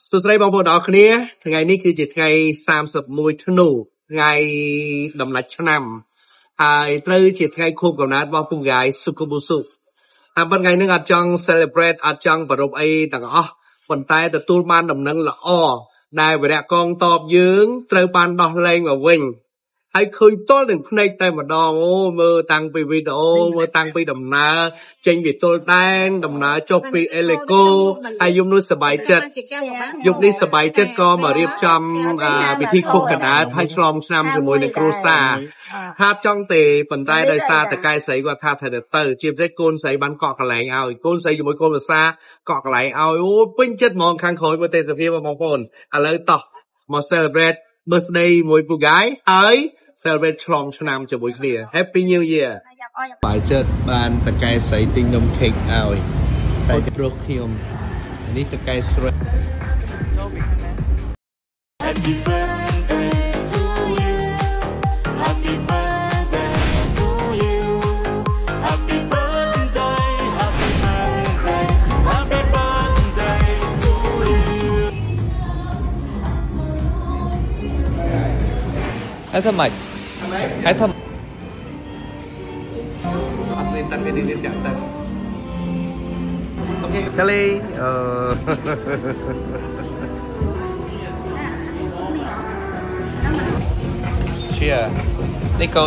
សួស្តីបងប្អូនទាំងអស់គ្នាថ្ងៃនេះគឺជាថ្ងៃ31ធ្នូថ្ងៃដំណាច់ឆ្នាំហើយត្រូវជាថ្ងៃខួបកំណើតរបស់ពូហ្គាយស៊ូកូប៊ូស៊ូតែប៉ុន្តែថ្ងៃនេះអត់ចង់ celebrate អត់ចង់ប្រារព្ធអីទាំងអស់ប៉ុន្តែទទួលបានដំណឹងល្អដែលវីរៈកងទ័ពយើងត្រូវបានដោះលែងមកវិញហើយឃើញទល់នឹងភ្នែកតែម្ដងអូមើលតាំងពីវីដេអូមើលតាំងពីដំណើរចេញពីទល់ដែនដំណើរចុះពីអេឡេកូហើយយប់នោះសប្បាយចិត្តយប់នេះសប្បាយចិត្តក៏មករៀបចំពិធីខួបកណ្ដាលហើយឆ្លងឆ្នាំជាមួយនឹងគ្រួសារថាចង់ទេប៉ុន្តែដោយសារតកែស្រីគាត់ថាត្រូវទៅជាពិសេសកូនស្រីបានកក់កន្លែងឲ្យកូនស្រីជាមួយកូនប្រសាកក់កន្លែងឲ្យអូពេញចិត្តហ្មងខាងក្រោយមើលទេសភាពបងប្អូនឥឡូវតោះមក celebrate birthday មួយពូហ្គាយហើយ celebrate ឆ្លងឆ្នាំជាមួយគ្នា Happy New Year បាយចិត្តបានតកែស្រីទិញនំខេកឲ្យតែប្រុសខ្ញុំនេះតកែស្រី Happy birthday to you Happy birthday to you Happy birthday Happy birthday Happy birthday to you ហើយทำไมហើយทำអត់មានតាំងពីនេះចាក់ទៅអូខេកាលីជានេះកូ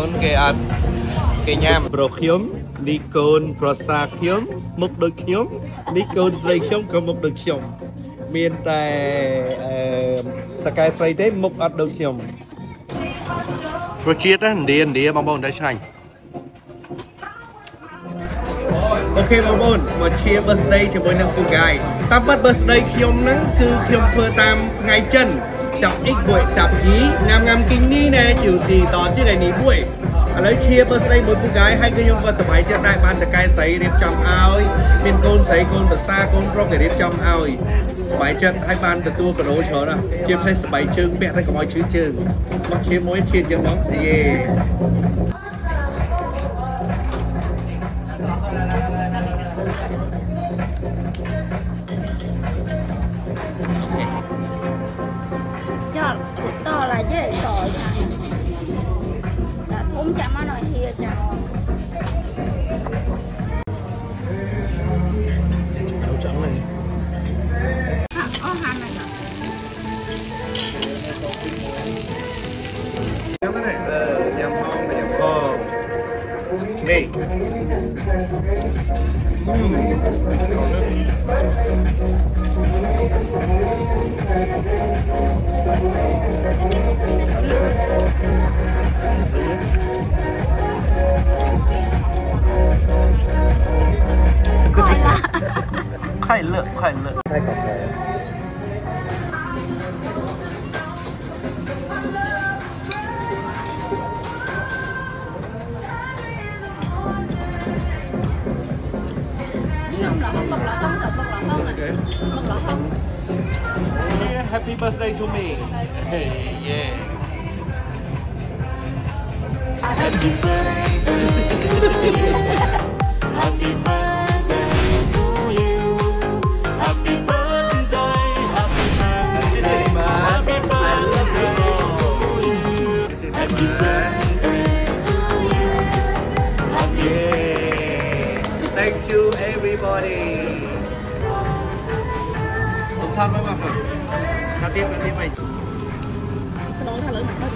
នគេអត់គេញ៉ាំប្រុសខ្ញុំនេះកូនប្រសាខ្ញុំមុខដូចខ្ញុំនេះកូនស្រីខ្ញុំក៏មុខដូចខ្ញុំមានតែតកែស្រីទេមុខអត់ដូចខ្ញុំរសជាតិឥណ្ឌាបងប្អូនតែឆ្ងាញ់អូខេបងប្អូនមកជា birthday ជាមួយនឹងពូហ្គាយតាមពិត birthday ខ្ញុំហ្នឹងគឺខ្ញុំធ្វើតាមថ្ងៃចិនចាប់ x មួយចាប់2ngam kinh ni nè chiều gì đó chứ ngày ní buổi ở lấy chia birthday một cô gái hai cái nhung và sập chết đại ban từ cái sấy đẹp trong ao miền côn sấy côn từ xa côn pro cái đẹp trong ao sập chết hai ban từ tua cái đồ chở đó chiêm say sập chương mẹ đây có mọi chữ chương mặc chia mỗi chia chân đó thì chọn to là chứ sỏi đã thúng chạm nó nói hia chào đậu trắng này có hành này nhắm cái này nhắm con nhắm con đây快乐太搞笑了Happy birthday to me. Hey, yeah. Happy birthday. Happy birthday to you. Happy birthday. Happy birthday. Happy birthday to you. Happy birthday to you. Happy. Thank you, everybody. Không thân với mặt rồi. Tiếp mày. Cái nón thằng lớn mặt nó